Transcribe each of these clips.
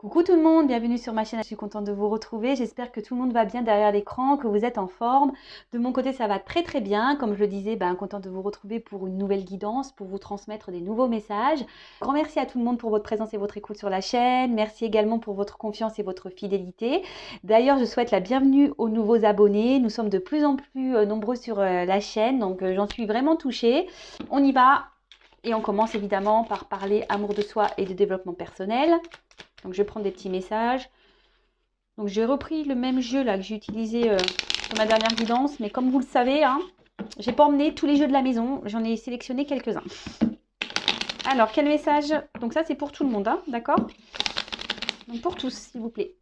Coucou tout le monde, bienvenue sur ma chaîne, je suis contente de vous retrouver, j'espère que tout le monde va bien derrière l'écran, que vous êtes en forme. De mon côté ça va très très bien, comme je le disais, contente de vous retrouver pour une nouvelle guidance, pour vous transmettre des nouveaux messages. Grand merci à tout le monde pour votre présence et votre écoute sur la chaîne, merci également pour votre confiance et votre fidélité. D'ailleurs je souhaite la bienvenue aux nouveaux abonnés, nous sommes de plus en plus nombreux sur la chaîne, donc j'en suis vraiment touchée. On y va et on commence évidemment par parler amour de soi et de développement personnel. Donc, je vais prendre des petits messages. Donc, j'ai repris le même jeu là que j'ai utilisé sur ma dernière guidance. Mais comme vous le savez, je n'ai pas emmené tous les jeux de la maison. J'en ai sélectionné quelques-uns. Alors, quel message? Donc, ça, c'est pour tout le monde, d'accord? Donc, pour tous, s'il vous plaît.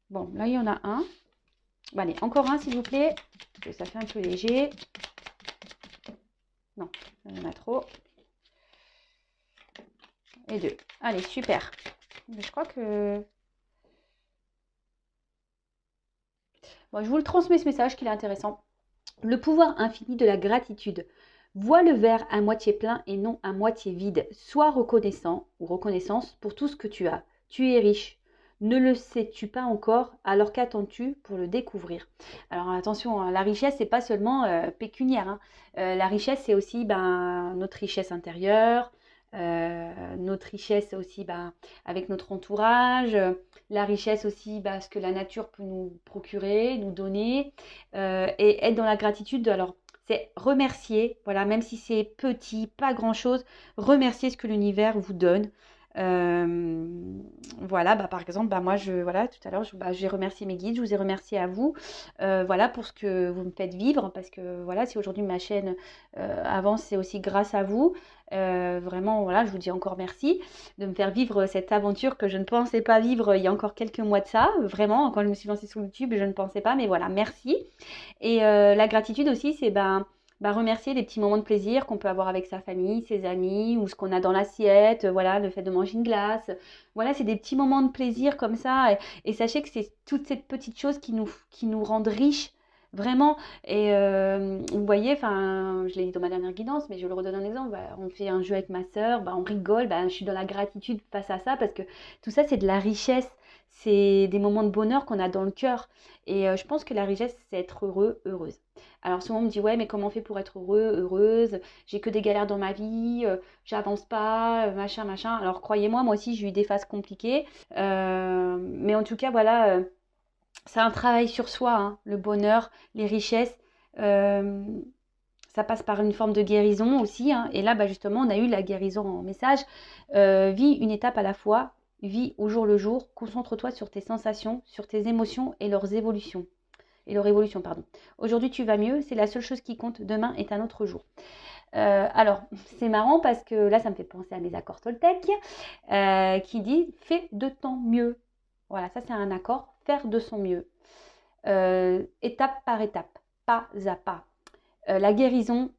Bon, là, il y en a un. Bon, allez, encore un, s'il vous plaît. Parce que ça fait un peu léger. Non, il y en a trop. Et deux. Allez, super. Je crois que... Bon, je vous le transmets ce message qu'il est intéressant. Le pouvoir infini de la gratitude. Vois le verre à moitié plein et non à moitié vide. Sois reconnaissant ou reconnaissance pour tout ce que tu as. Tu es riche. Ne le sais-tu pas encore? Alors qu'attends-tu pour le découvrir? Alors attention, la richesse, c'est pas seulement pécuniaire. La richesse, c'est aussi notre richesse intérieure, notre richesse aussi avec notre entourage, la richesse aussi ce que la nature peut nous procurer, nous donner, et être dans la gratitude. Alors, c'est remercier, voilà, même si c'est petit, pas grand-chose, remercier ce que l'univers vous donne. Euh, voilà, par exemple, moi, voilà, tout à l'heure, j'ai remercié mes guides, je vous ai remercié à vous, voilà, pour ce que vous me faites vivre, parce que voilà, si aujourd'hui ma chaîne avance, c'est aussi grâce à vous. Vraiment, voilà, je vous dis encore merci de me faire vivre cette aventure que je ne pensais pas vivre il y a encore quelques mois de ça. Vraiment, quand je me suis lancée sur YouTube, je ne pensais pas, mais voilà, merci. Et la gratitude aussi, c'est remercier les petits moments de plaisir qu'on peut avoir avec sa famille, ses amis, ou ce qu'on a dans l'assiette, voilà, le fait de manger une glace. Voilà, c'est des petits moments de plaisir comme ça. Et sachez que c'est toutes ces petites choses qui nous rendent riches. Vraiment, et vous voyez, je l'ai dit dans ma dernière guidance, mais je le redonne un exemple. On fait un jeu avec ma sœur, on rigole, je suis dans la gratitude face à ça parce que tout ça, c'est de la richesse, c'est des moments de bonheur qu'on a dans le cœur. Et je pense que la richesse, c'est être heureux, heureuse. Alors souvent on me dit, ouais, mais comment on fait pour être heureux, heureuse? J'ai que des galères dans ma vie, j'avance pas, machin, machin. Alors croyez-moi, moi aussi j'ai eu des phases compliquées. Mais en tout cas, voilà, c'est un travail sur soi, le bonheur, les richesses. euh, Ça passe par une forme de guérison aussi. Et là, justement, on a eu la guérison en message. Vis une étape à la fois, vis au jour le jour, concentre-toi sur tes sensations, sur tes émotions et leurs évolutions. Et leur évolution, pardon. Aujourd'hui, tu vas mieux, c'est la seule chose qui compte. Demain est un autre jour. Alors, c'est marrant parce que là, ça me fait penser à mes accords Toltec qui dit fais de ton mieux. Voilà, ça c'est un accord, faire de son mieux. Étape par étape, pas à pas. La guérison,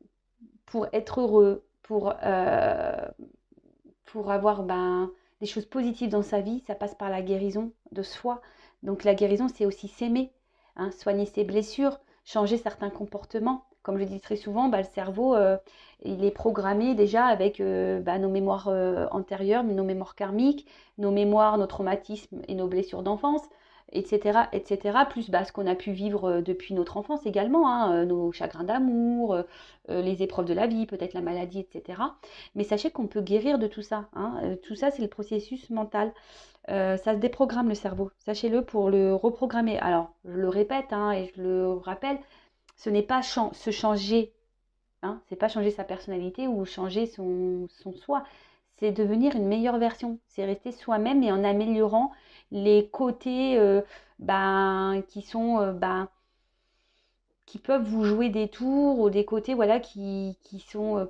pour être heureux, pour avoir des choses positives dans sa vie, ça passe par la guérison de soi. Donc la guérison, c'est aussi s'aimer, soigner ses blessures, changer certains comportements. Comme je dis très souvent, le cerveau, il est programmé déjà avec nos mémoires antérieures, nos mémoires karmiques, nos mémoires, nos traumatismes et nos blessures d'enfance, etc., etc. Plus ce qu'on a pu vivre depuis notre enfance également, nos chagrins d'amour, les épreuves de la vie, peut-être la maladie, etc. Mais sachez qu'on peut guérir de tout ça. Tout ça, c'est le processus mental. Ça se déprogramme le cerveau. Sachez-le pour le reprogrammer. Alors, je le répète et je le rappelle, ce n'est pas se changer. C'est pas changer sa personnalité ou changer son soi. C'est devenir une meilleure version. C'est rester soi-même et en améliorant les côtés qui sont qui peuvent vous jouer des tours ou des côtés voilà qui sont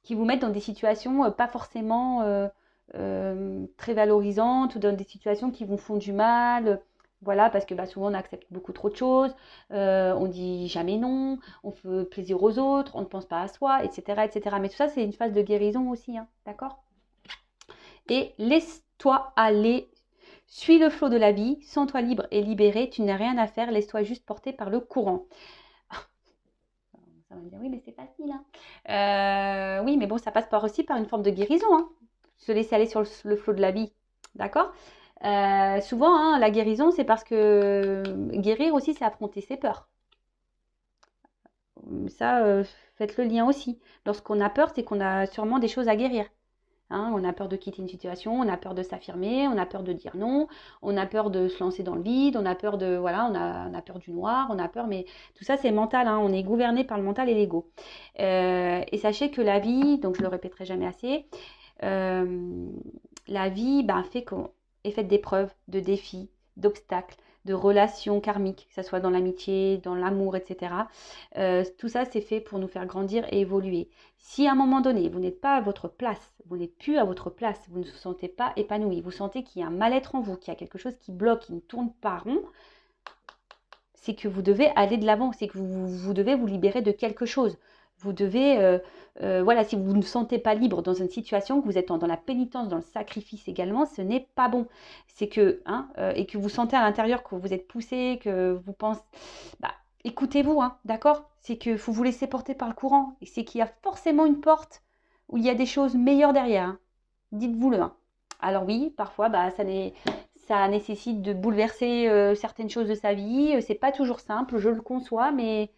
qui vous mettent dans des situations pas forcément très valorisantes ou dans des situations qui vous font du mal. Voilà, parce que souvent on accepte beaucoup trop de choses, on dit jamais non, on fait plaisir aux autres, on ne pense pas à soi, etc. etc. Mais tout ça, c'est une phase de guérison aussi, d'accord? Et laisse-toi aller, suis le flot de la vie, sens-toi libre et libéré, tu n'as rien à faire, laisse-toi juste porter par le courant. Ça va me dire, oui, mais c'est facile, hein. Oui, mais bon, ça passe aussi par une forme de guérison, hein. Se laisser aller sur le flot de la vie, d'accord? Souvent, hein, la guérison, c'est parce que guérir aussi, c'est affronter ses peurs. Ça, faites le lien aussi. Lorsqu'on a peur, c'est qu'on a sûrement des choses à guérir. Hein, on a peur de quitter une situation, on a peur de s'affirmer, on a peur de dire non, on a peur de se lancer dans le vide, on a peur de, voilà, on a peur du noir, on a peur, mais tout ça c'est mental, hein, on est gouverné par le mental et l'ego. Et sachez que la vie, donc je le répéterai jamais assez, la vie est faite d'épreuves, de défis, d'obstacles, de relations karmiques, que ce soit dans l'amitié, dans l'amour, etc. Tout ça, c'est fait pour nous faire grandir et évoluer. Si à un moment donné, vous n'êtes pas à votre place, vous n'êtes plus à votre place, vous ne vous sentez pas épanoui, vous sentez qu'il y a un mal-être en vous, qu'il y a quelque chose qui bloque, qui ne tourne pas rond, c'est que vous devez aller de l'avant, c'est que vous devez vous libérer de quelque chose. Vous devez, voilà, si vous ne vous sentez pas libre dans une situation, que vous êtes dans la pénitence, dans le sacrifice également, ce n'est pas bon. C'est que, et que vous sentez à l'intérieur que vous êtes poussé, que vous pensez, bah, écoutez-vous, hein, d'accord? C'est que faut vous laisser porter par le courant. Et c'est qu'il y a forcément une porte où il y a des choses meilleures derrière, hein. Dites-vous-le, hein. Alors oui, parfois, bah, ça nécessite de bouleverser certaines choses de sa vie. C'est pas toujours simple, je le conçois, mais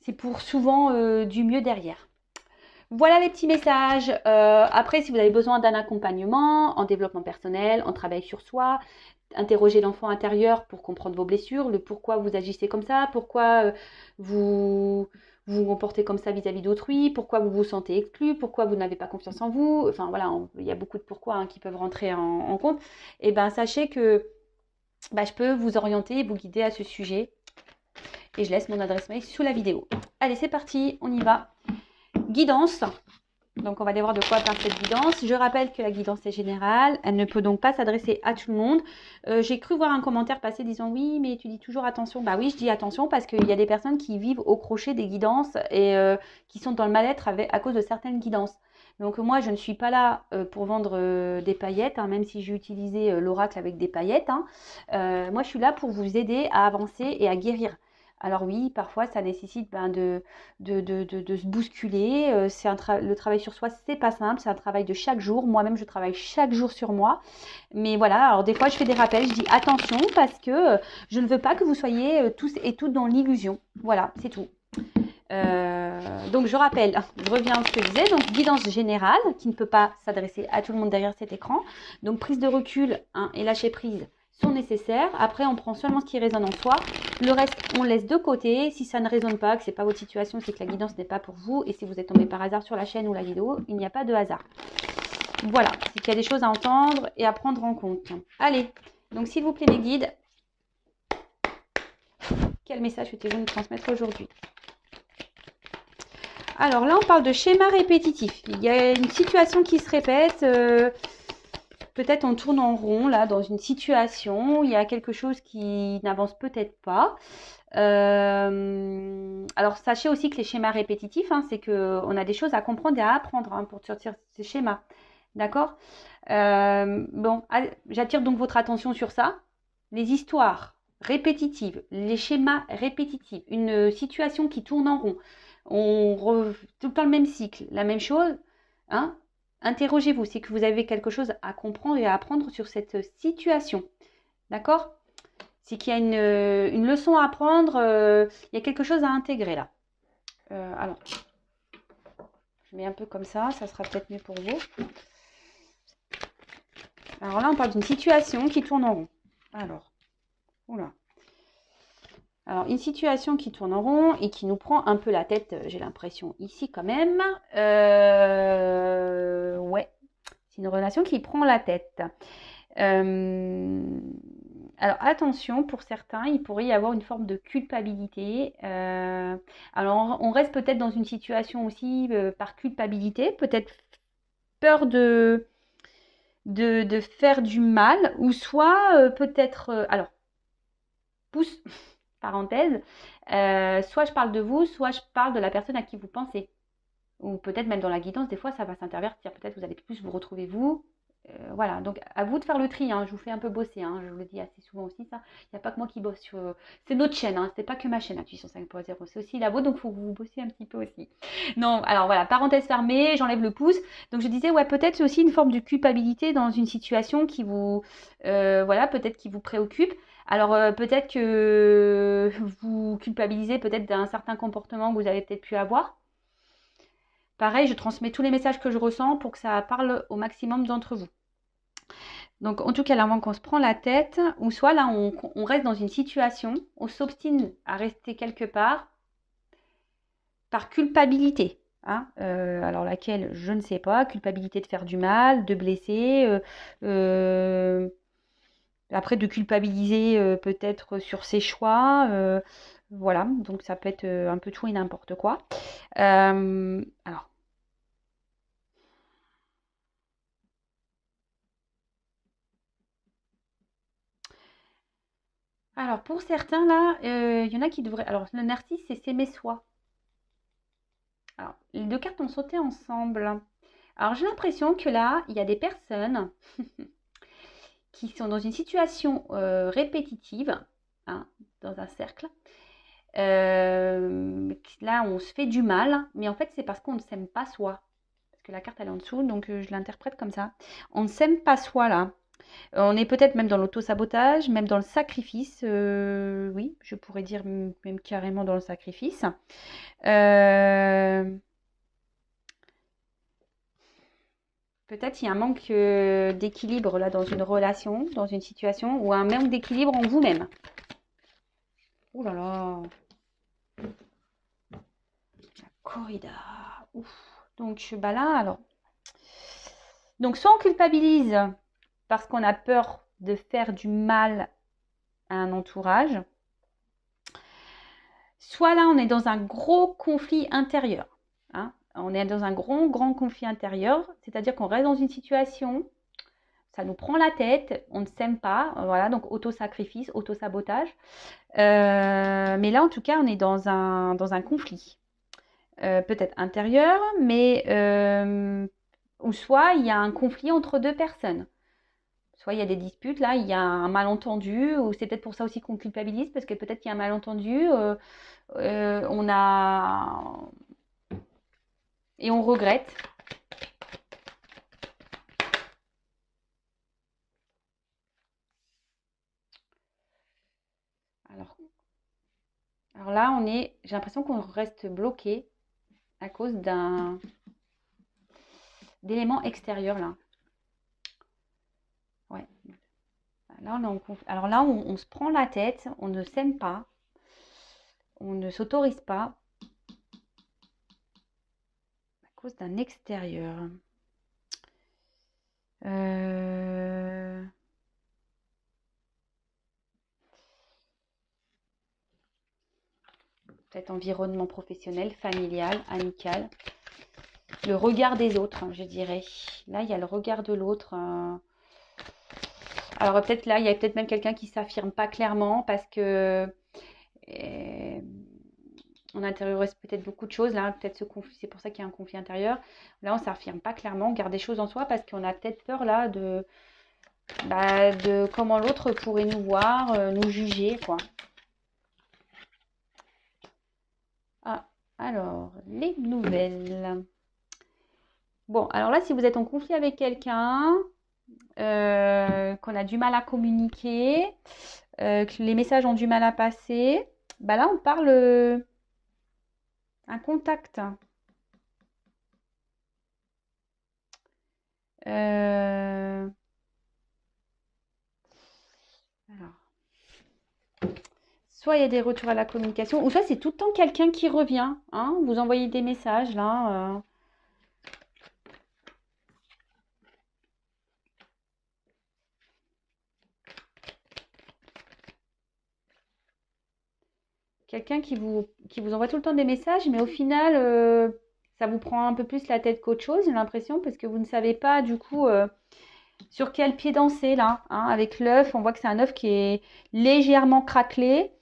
c'est pour souvent du mieux derrière. Voilà les petits messages. Après, si vous avez besoin d'un accompagnement en développement personnel, en travail sur soi, interrogez l'enfant intérieur pour comprendre vos blessures, le pourquoi vous agissez comme ça, pourquoi vous vous comportez comme ça vis-à-vis d'autrui, pourquoi vous vous sentez exclu, pourquoi vous n'avez pas confiance en vous. Enfin voilà, il y a beaucoup de pourquoi, hein, qui peuvent rentrer en compte. Et bien sachez que je peux vous orienter et vous guider à ce sujet. Et je laisse mon adresse mail sous la vidéo. Allez, c'est parti, on y va. Guidance. Donc, on va aller voir de quoi parle cette guidance. Je rappelle que la guidance est générale. Elle ne peut donc pas s'adresser à tout le monde. J'ai cru voir un commentaire passer disant oui, mais tu dis toujours attention. Bah oui, je dis attention parce qu'il y a des personnes qui vivent au crochet des guidances et qui sont dans le mal-être à cause de certaines guidances. Donc moi, je ne suis pas là pour vendre des paillettes, hein, même si j'ai utilisé l'oracle avec des paillettes, hein. Moi, je suis là pour vous aider à avancer et à guérir. Alors oui, parfois, ça nécessite de se bousculer. Le travail sur soi, c'est pas simple, c'est un travail de chaque jour. Moi-même, je travaille chaque jour sur moi. Mais voilà, alors des fois, je fais des rappels, je dis attention parce que je ne veux pas que vous soyez tous et toutes dans l'illusion. Voilà, c'est tout. Donc je rappelle, je reviens à ce que je disais, donc guidance générale qui ne peut pas s'adresser à tout le monde derrière cet écran. Donc prise de recul, hein, et lâcher prise sont nécessaires. Après, on prend seulement ce qui résonne en soi. Le reste, on laisse de côté. Si ça ne résonne pas, que ce n'est pas votre situation, c'est que la guidance n'est pas pour vous. Et si vous êtes tombé par hasard sur la chaîne ou la vidéo, il n'y a pas de hasard. Voilà, c'est qu'il y a des choses à entendre et à prendre en compte. Allez, donc s'il vous plaît mes guides, quel message souhaitez-vous nous transmettre aujourd'hui ? Alors là, on parle de schéma répétitif. Il y a une situation qui se répète. Peut-être on tourne en rond là dans une situation. Il y a quelque chose qui n'avance peut-être pas. Alors sachez aussi que les schémas répétitifs, hein, c'est qu'on a des choses à comprendre et à apprendre, hein, pour sortir ces schémas. D'accord? Bon, j'attire donc votre attention sur ça. Les histoires répétitives, les schémas répétitifs, une situation qui tourne en rond. Tout le temps le même cycle, la même chose, hein. Interrogez-vous, c'est que vous avez quelque chose à comprendre et à apprendre sur cette situation. D'accord? C'est qu'il y a une leçon à apprendre, il y a quelque chose à intégrer là. Alors, je mets un peu comme ça sera peut-être mieux pour vous. Alors là, on parle d'une situation qui tourne en rond. Alors, oula. Alors, une situation qui tourne en rond et qui nous prend un peu la tête, j'ai l'impression, ici quand même. Ouais, c'est une relation qui prend la tête. Alors, attention, pour certains, il pourrait y avoir une forme de culpabilité. Alors, on reste peut-être dans une situation aussi par culpabilité, peut-être peur de faire du mal, ou soit peut-être... alors, pouce... parenthèse, soit je parle de vous, soit je parle de la personne à qui vous pensez. Ou peut-être même dans la guidance, des fois ça va s'intervertir. Peut-être vous allez plus vous retrouver vous Voilà, donc à vous de faire le tri, hein. Je vous fais un peu bosser, hein. Je vous le dis assez souvent aussi, ça. Il n'y a pas que moi qui bosse sur. C'est notre chaîne, hein. C'est pas que ma chaîne, Intuition 5.0, c'est aussi la vôtre, donc il faut que vous bossiez un petit peu aussi. Non, alors voilà, parenthèse fermée, j'enlève le pouce. Donc je disais, ouais, peut-être c'est aussi une forme de culpabilité dans une situation qui vous, voilà, peut-être qui vous préoccupe. Alors peut-être que vous culpabilisez peut-être d'un certain comportement que vous avez peut-être pu avoir. Pareil, je transmets tous les messages que je ressens pour que ça parle au maximum d'entre vous. Donc, en tout cas, là, avant qu'on se prend la tête, ou soit là, on reste dans une situation, on s'obstine à rester quelque part par culpabilité. Hein, alors, laquelle, je ne sais pas, culpabilité de faire du mal, de blesser, euh, après de culpabiliser peut-être sur ses choix. Voilà, donc ça peut être un peu tout et n'importe quoi. Alors, pour certains, là, il y en a qui devraient. Alors, le narcisse, c'est s'aimer soi. Alors, les deux cartes ont sauté ensemble. Alors, j'ai l'impression que là, il y a des personnes qui sont dans une situation répétitive, hein, dans un cercle. Là, on se fait du mal, mais en fait, c'est parce qu'on ne s'aime pas soi. Parce que la carte, elle est en dessous, donc je l'interprète comme ça. On ne s'aime pas soi, là. On est peut-être même dans l'auto-sabotage, même dans le sacrifice. Oui, je pourrais dire même carrément dans le sacrifice. Euh, Peut-être il y a un manque d'équilibre là dans une relation, dans une situation, ou un manque d'équilibre en vous-même. Oh là là, la corrida. Ouf. Donc bah là, alors. Donc soit on culpabilise parce qu'on a peur de faire du mal à un entourage, soit là on est dans un gros conflit intérieur. Hein. On est dans un grand conflit intérieur, c'est-à-dire qu'on reste dans une situation, ça nous prend la tête, on ne s'aime pas, voilà, donc auto-sacrifice, auto-sabotage. Mais là, en tout cas, on est dans un conflit. Peut-être intérieur, mais ou soit il y a un conflit entre deux personnes. Soit il y a des disputes, là, il y a un malentendu, ou c'est peut-être pour ça aussi qu'on culpabilise, parce que peut-être qu'il y a un malentendu, on a... et on regrette. Alors, alors là, j'ai l'impression qu'on reste bloqué à cause d'éléments extérieurs, là. Ouais. Là, alors là, on se prend la tête, on ne s'aime pas, on ne s'autorise pas à cause d'un extérieur. Euh, Peut-être environnement professionnel, familial, amical. Le regard des autres, je dirais. Là, il y a le regard de l'autre. Alors peut-être là, il y a peut-être même quelqu'un qui s'affirme pas clairement parce que on intériorise peut-être beaucoup de choses. Là, peut-être ce conflit, c'est pour ça qu'il y a un conflit intérieur. Là, on s'affirme pas clairement, on garde des choses en soi parce qu'on a peut-être peur là de comment l'autre pourrait nous voir, nous juger, quoi. Ah, alors, les nouvelles. Bon, alors là, si vous êtes en conflit avec quelqu'un, qu'on a du mal à communiquer, que les messages ont du mal à passer, bah là, on parle un contact. Euh, alors, soit il y a des retours à la communication, ou soit c'est tout le temps quelqu'un qui revient. Hein, vous envoyez des messages là. Quelqu'un qui vous envoie tout le temps des messages, mais au final, ça vous prend un peu plus la tête qu'autre chose, j'ai l'impression, parce que vous ne savez pas du coup sur quel pied danser là. Hein. Avec l'œuf, on voit que c'est un œuf qui est légèrement craquelé.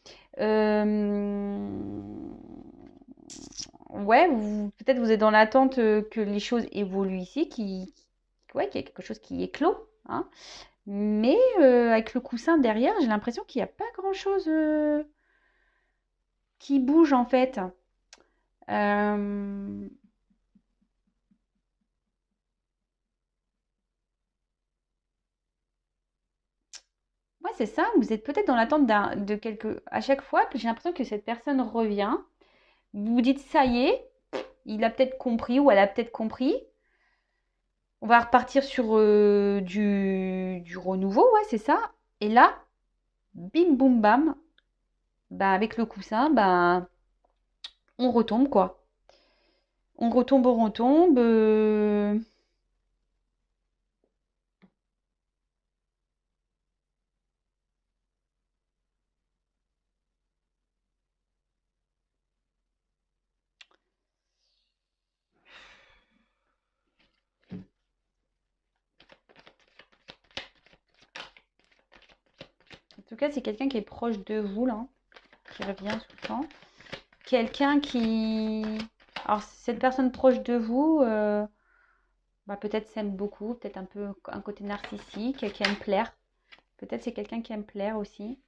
Ouais, peut-être vous êtes dans l'attente que les choses évoluent ici, ouais, qu'il y a quelque chose qui est clos, hein. Mais avec le coussin derrière, j'ai l'impression qu'il n'y a pas grand-chose qui bouge en fait. Euh, Ouais, c'est ça. Vous êtes peut-être dans l'attente de quelque... À chaque fois, j'ai l'impression que cette personne revient. Vous vous dites, ça y est, il a peut-être compris ou elle a peut-être compris. On va repartir sur du renouveau, ouais, c'est ça. Et là, bim, boum, bam, bah, avec le coussin, bah, on retombe, quoi. On retombe, on retombe. En tout cas, c'est quelqu'un qui est proche de vous, là, qui revient tout le temps. Quelqu'un qui... Alors, cette personne proche de vous, bah, peut-être s'aime beaucoup, peut-être un peu un côté narcissique, qui aime plaire. Peut-être c'est quelqu'un qui aime plaire aussi.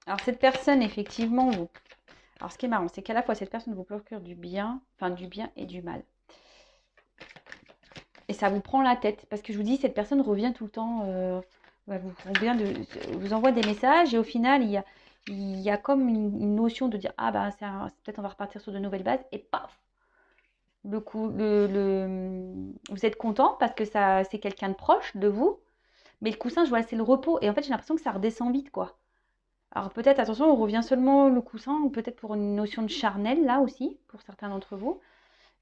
Alors, cette personne, effectivement, vous... Alors, ce qui est marrant, c'est qu'à la fois, cette personne vous procure du bien, enfin, du bien et du mal. Et ça vous prend la tête. Parce que je vous dis, cette personne revient tout le temps, vous envoie des messages et au final, il y a comme une notion de dire, ah bah, peut-être on va repartir sur de nouvelles bases et paf, le coup, vous êtes content parce que ça, c'est quelqu'un de proche de vous, mais le coussin, je vois, c'est le repos. Et en fait, j'ai l'impression que ça redescend vite, quoi. Alors peut-être, attention, on revient seulement le coussin, ou peut-être pour une notion de charnel, là aussi, pour certains d'entre vous.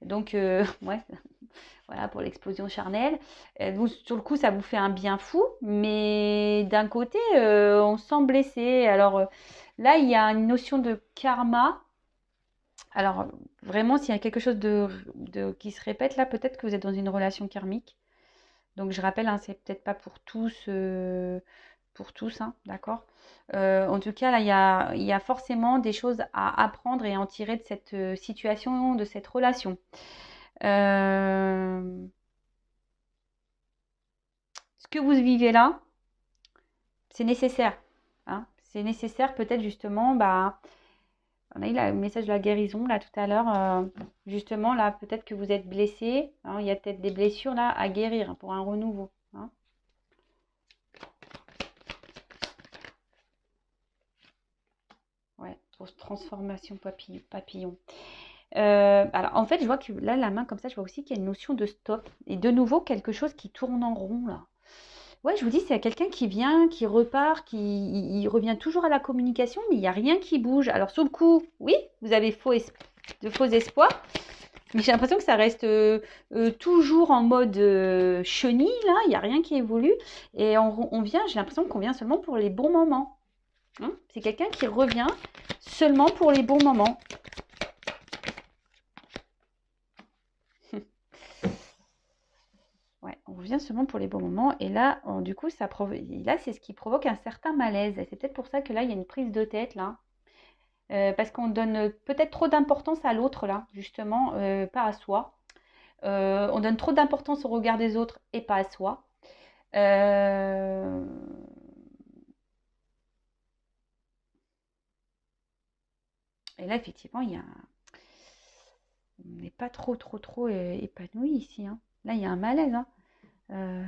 Donc, ouais, voilà, pour l'explosion charnelle. Vous, sur le coup, ça vous fait un bien fou, mais d'un côté, on se sent blessé. Alors là, il y a une notion de karma. Alors, vraiment, s'il y a quelque chose qui se répète, là, peut-être que vous êtes dans une relation karmique. Donc, je rappelle, hein, c'est peut-être pas pour tous, hein, d'accord? En tout cas, là, il y a forcément des choses à apprendre et à en tirer de cette situation, de cette relation. Euh, Ce que vous vivez là, c'est nécessaire, hein. C'est nécessaire peut-être justement, bah, on a eu le message de la guérison là tout à l'heure. Justement, là, peut-être que vous êtes blessé, hein, il y a peut-être des blessures là à guérir, hein, pour un renouveau, hein. Ouais, pour transformation papillon. Alors, en fait, je vois que là, la main comme ça, je vois aussi qu'il y a une notion de stop. Et de nouveau, quelque chose qui tourne en rond, là. Ouais, je vous dis, c'est quelqu'un qui vient, qui repart, il revient toujours à la communication, mais il n'y a rien qui bouge. Alors, sur le coup, oui, vous avez de faux espoirs, mais j'ai l'impression que ça reste toujours en mode chenille, là, il n'y a rien qui évolue. Et on vient, j'ai l'impression qu'on vient seulement pour les bons moments, hein. C'est quelqu'un qui revient seulement pour les bons moments. Ouais, on revient seulement pour les bons moments. Et là, du coup, là, c'est ce qui provoque un certain malaise. Et c'est peut-être pour ça que là, il y a une prise de tête, là. Parce qu'on donne peut-être trop d'importance à l'autre, là, justement, pas à soi. On donne trop d'importance au regard des autres et pas à soi. Euh, Et là, effectivement, on n'est pas trop épanoui ici, hein. Là, il y a un malaise, hein. Euh,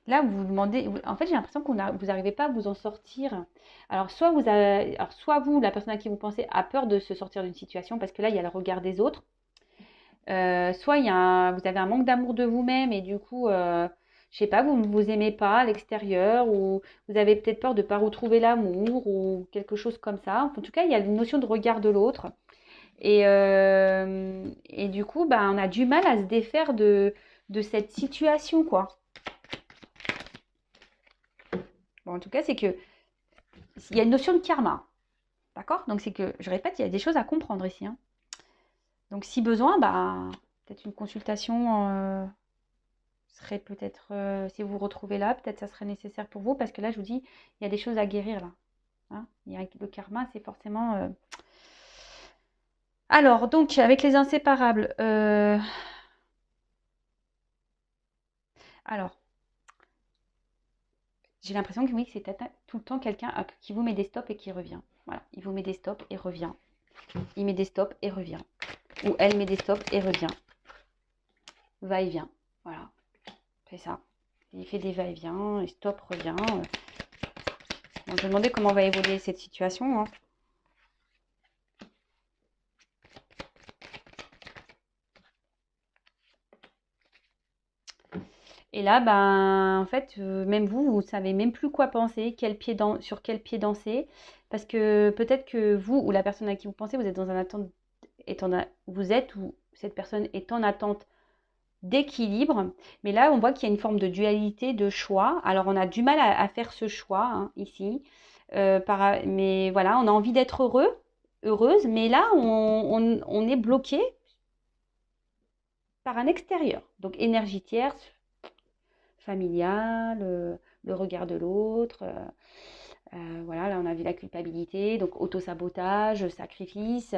Là, vous vous demandez, en fait, j'ai l'impression vous n'arrivez pas à vous en sortir. Alors, soit vous, la personne à qui vous pensez, a peur de se sortir d'une situation parce que là, il y a le regard des autres. Soit vous avez un manque d'amour de vous-même et du coup, je sais pas, vous ne vous aimez pas à l'extérieur ou vous avez peut-être peur de ne pas retrouver l'amour ou quelque chose comme ça. En tout cas, il y a une notion de regard de l'autre. Et du coup, bah, on a du mal à se défaire de cette situation, quoi. Bon, en tout cas, c'est que il y a une notion de karma. D'accord? Donc, c'est que, je répète, il y a des choses à comprendre ici, hein. Donc, si besoin, bah, peut-être une consultation serait peut-être, si vous vous retrouvez là, peut-être ça serait nécessaire pour vous, parce que là, je vous dis, il y a des choses à guérir là, hein. Le karma, c'est forcément Alors, donc, avec les inséparables, alors, j'ai l'impression que oui, c'est tout le temps quelqu'un qui vous met des stops et qui revient. Voilà, il vous met des stops et revient. Il met des stops et revient. Ou elle met des stops et revient. Va-et-vient. Voilà, c'est ça. Il fait des va-et-vient, et stop, revient. Bon, je vais demander comment va évoluer cette situation, hein. Et là, ben, en fait, même vous ne savez même plus quoi penser, sur quel pied danser. Parce que peut-être que vous ou la personne à qui vous pensez, vous êtes dans un attente, vous êtes ou cette personne est en attente d'équilibre. Mais là, on voit qu'il y a une forme de dualité, de choix. Alors, on a du mal à faire ce choix, hein, ici. Mais voilà, on a envie d'être heureuse, mais là, on est bloqué par un extérieur. Donc, énergie tierce, familiale, le regard de l'autre. Voilà, là, on a vu la culpabilité, donc autosabotage, sacrifice.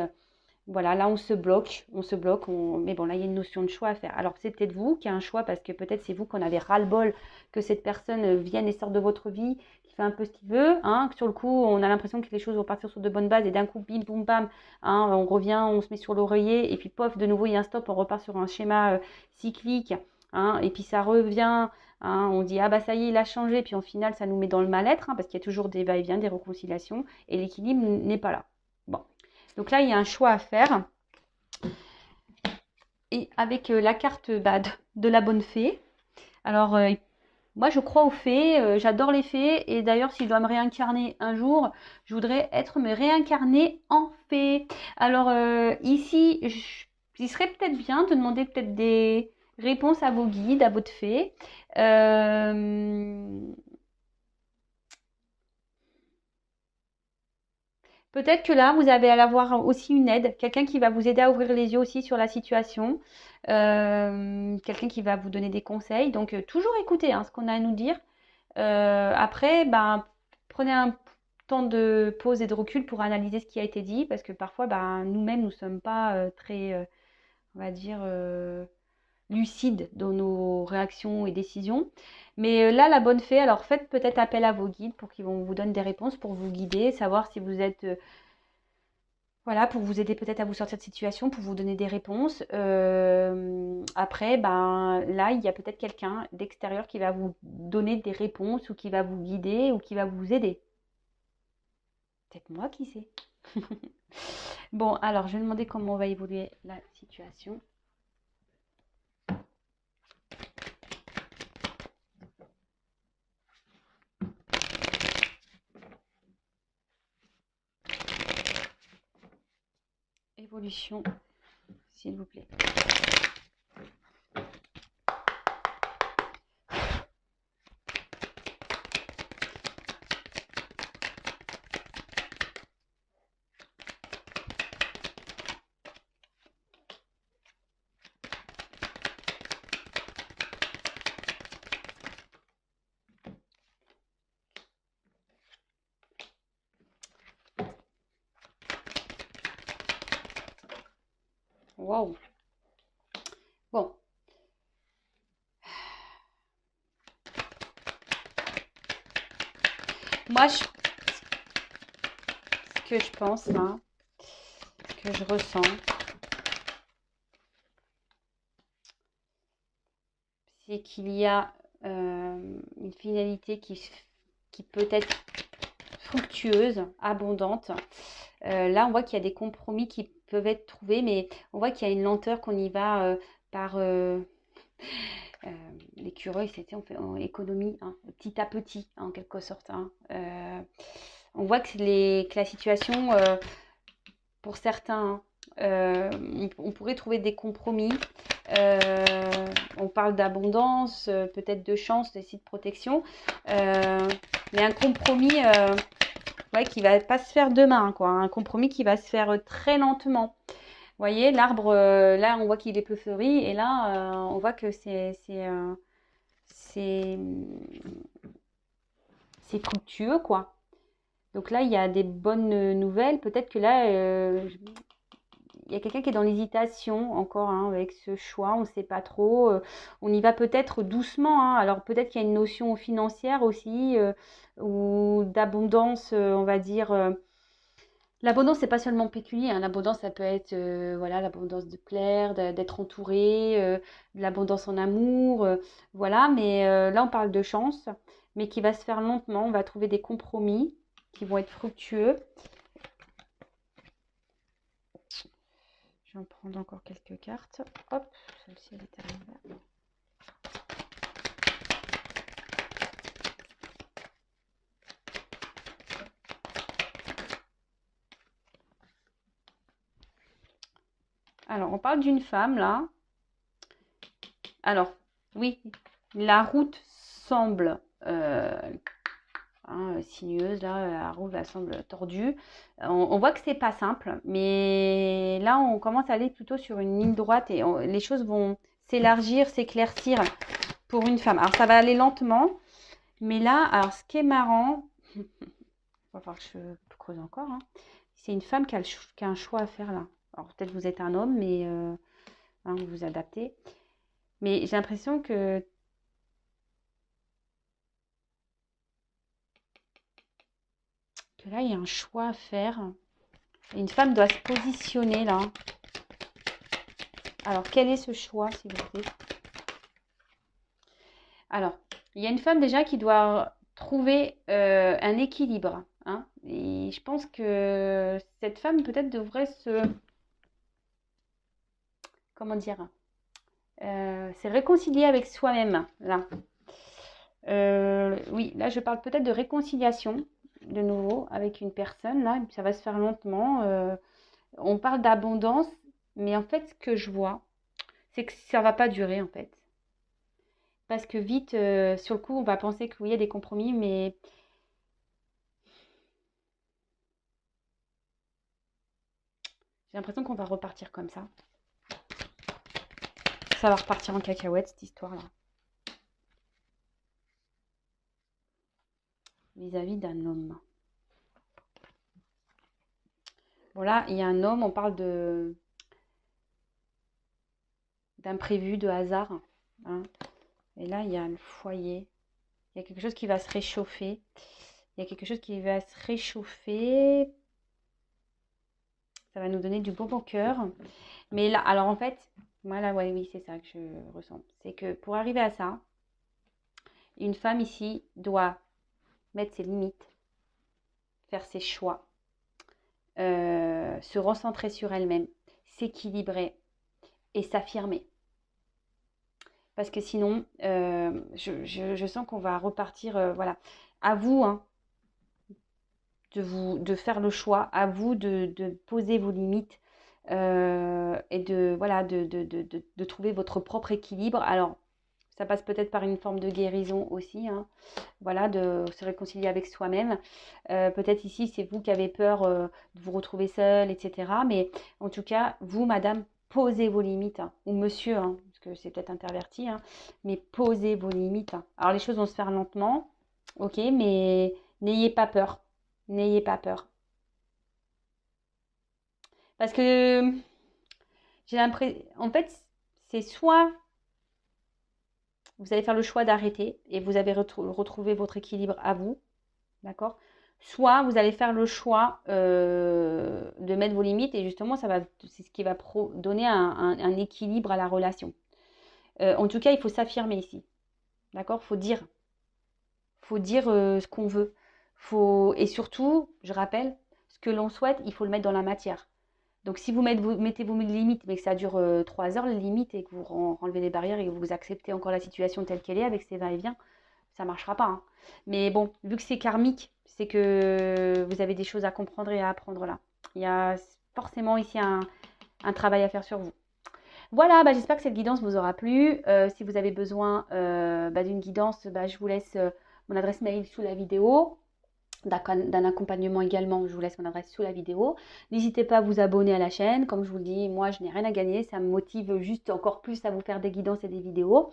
Voilà, là on se bloque, mais bon, là il y a une notion de choix à faire. Alors c'est peut-être vous qui a un choix parce que peut-être c'est vous qu'on avait ras-le-bol que cette personne vienne et sorte de votre vie, qui fait un peu ce qu'il veut, hein. Sur le coup, on a l'impression que les choses vont partir sur de bonnes bases et d'un coup, bim, boum, bam, hein, on revient, on se met sur l'oreiller et puis pof, de nouveau il y a un stop, on repart sur un schéma cyclique, hein, et puis ça revient. Hein, on dit ah bah ça y est, il a changé, puis au final ça nous met dans le mal-être, hein, parce qu'il y a toujours des va-et-vient, des réconciliations, et l'équilibre n'est pas là. Bon, donc là il y a un choix à faire. Et avec la carte de la bonne fée. Alors, moi, je crois aux fées, j'adore les fées. Et d'ailleurs, si je dois me réincarner un jour, je voudrais me réincarner en fée. Alors, ici, il serait peut-être bien de demander peut-être des réponses à vos guides, à votre fée. Euh, Peut-être que là, vous allez avoir aussi une aide, quelqu'un qui va vous aider à ouvrir les yeux aussi sur la situation, quelqu'un qui va vous donner des conseils. Donc, toujours écouter, hein, ce qu'on a à nous dire. Après, ben, prenez un temps de pause et de recul pour analyser ce qui a été dit, parce que parfois, ben, nous-mêmes, nous ne sommes pas très, on va dire, lucides dans nos réactions et décisions. Mais là, la bonne fée, alors faites peut-être appel à vos guides pour qu'ils vous donnent des réponses, pour vous guider, savoir si vous êtes voilà, pour vous aider peut-être à vous sortir de situation, pour vous donner des réponses. Après, ben, là, il y a peut-être quelqu'un d'extérieur qui va vous donner des réponses ou qui va vous guider ou qui va vous aider. Peut-être moi qui sais. Bon, alors, je vais demander comment va évoluer la situation. Évolution, s'il vous plaît. Waouh. Bon. Moi, ce que je pense, là, ce que je ressens, c'est qu'il y a une finalité qui peut être fructueuse, abondante. Là, on voit qu'il y a des compromis qui peuvent être trouvés, mais on voit qu'il y a une lenteur qu'on y va par l'écureuil, c'était en économie, hein, petit à petit, hein, en quelque sorte, hein. On voit que la situation, pour certains, hein, on pourrait trouver des compromis. Euh, on parle d'abondance, peut-être de chance, de de protection, mais un compromis ouais, qui va pas se faire demain, quoi. Un compromis qui va se faire très lentement. Vous voyez, l'arbre, là, on voit qu'il est peu fleuri, et là, on voit que c'est, c'est fructueux, quoi. Donc là, il y a des bonnes nouvelles. Peut-être que là, il y a quelqu'un qui est dans l'hésitation encore hein, avec ce choix, on ne sait pas trop. On y va peut-être doucement. Hein. Alors peut-être qu'il y a une notion financière aussi ou d'abondance, on va dire. L'abondance, c'est pas seulement pécunier. Hein. L'abondance, ça peut être voilà, l'abondance de plaire, d'être entouré, de l'abondance en amour, voilà. Mais là, on parle de chance, mais qui va se faire lentement. On va trouver des compromis qui vont être fructueux. Je vais en prendre encore quelques cartes. Hop, celle-ci, elle est arrivée. Alors, on parle d'une femme, là. Alors, oui, la route semble sinueuse, là, la route elle semble tordue. On voit que c'est pas simple, mais là, on commence à aller plutôt sur une ligne droite et les choses vont s'élargir, s'éclaircir pour une femme. Alors, ça va aller lentement, mais là, alors, ce qui est marrant, il va falloir que je creuse encore, hein. C'est une femme qui a un choix à faire là. Alors, peut-être vous êtes un homme, mais vous vous adaptez. Mais j'ai l'impression que là, il y a un choix à faire. Une femme doit se positionner là. Alors, quel est ce choix, s'il vous plaît? Alors, il y a une femme déjà qui doit trouver un équilibre. Hein, et je pense que cette femme peut-être devrait se... Comment dire? Se réconcilier avec soi-même, là. Oui, là, je parle peut-être de réconciliation, de nouveau, avec une personne, là. Ça va se faire lentement. On parle d'abondance, mais en fait, ce que je vois, c'est que ça va pas durer, en fait. Parce que vite, sur le coup, on va penser que oui, il y a des compromis, mais j'ai l'impression qu'on va repartir comme ça. Ça va repartir en cacahuète, cette histoire-là. Vis-à-vis d'un homme. Bon, là, il y a un homme, on parle d'imprévu, de hasard. Hein. Et là, il y a le foyer. Il y a quelque chose qui va se réchauffer. Il y a quelque chose qui va se réchauffer. Ça va nous donner du bon au cœur. Mais là, alors en fait, voilà, ouais, oui, c'est ça que je ressens. C'est que pour arriver à ça, une femme ici doit mettre ses limites, faire ses choix, se recentrer sur elle-même, s'équilibrer et s'affirmer. Parce que sinon, je sens qu'on va repartir, voilà. À vous, hein, de faire le choix, à vous de poser vos limites et voilà, de trouver votre propre équilibre. Alors, ça passe peut-être par une forme de guérison aussi, hein, voilà, de se réconcilier avec soi-même. Peut-être ici, c'est vous qui avez peur de vous retrouver seule, etc. Mais en tout cas, vous, madame, posez vos limites, hein, ou monsieur, hein, parce que c'est peut-être interverti, hein, mais posez vos limites. Hein. Alors, les choses vont se faire lentement, ok, mais n'ayez pas peur. N'ayez pas peur. Parce que j'ai l'impression, en fait, c'est soit vous allez faire le choix d'arrêter et vous avez retrouvé votre équilibre à vous, d'accord? Soit vous allez faire le choix de mettre vos limites et justement, c'est ce qui va donner un équilibre à la relation. En tout cas, il faut s'affirmer ici, d'accord? Faut dire ce qu'on veut. Et surtout, je rappelle, ce que l'on souhaite, il faut le mettre dans la matière. Donc, si vous mettez vos limites, mais que ça dure 3 heures, les limites, et que vous enlevez les barrières et que vous acceptez encore la situation telle qu'elle est avec ses va-et-vient, ça ne marchera pas. Hein. Mais bon, vu que c'est karmique, c'est que vous avez des choses à comprendre et à apprendre là. Il y a forcément ici un travail à faire sur vous. Voilà, j'espère que cette guidance vous aura plu. Si vous avez besoin d'une guidance, je vous laisse mon adresse mail sous la vidéo. D'un accompagnement également, je vous laisse mon adresse sous la vidéo. N'hésitez pas à vous abonner à la chaîne. Comme je vous le dis, moi, je n'ai rien à gagner. Ça me motive juste encore plus à vous faire des guidances et des vidéos.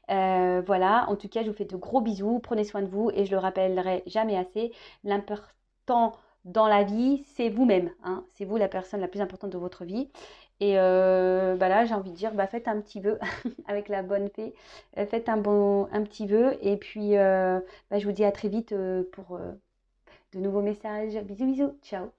Voilà, en tout cas, je vous fais de gros bisous. Prenez soin de vous et je le rappellerai jamais assez. L'important dans la vie, c'est vous-même. Hein. C'est vous la personne la plus importante de votre vie. Et bah là, j'ai envie de dire, bah, faites un petit vœu avec la bonne fée. Faites un petit vœu. Et puis, bah, je vous dis à très vite pour de nouveaux messages. Bisous, bisous. Ciao.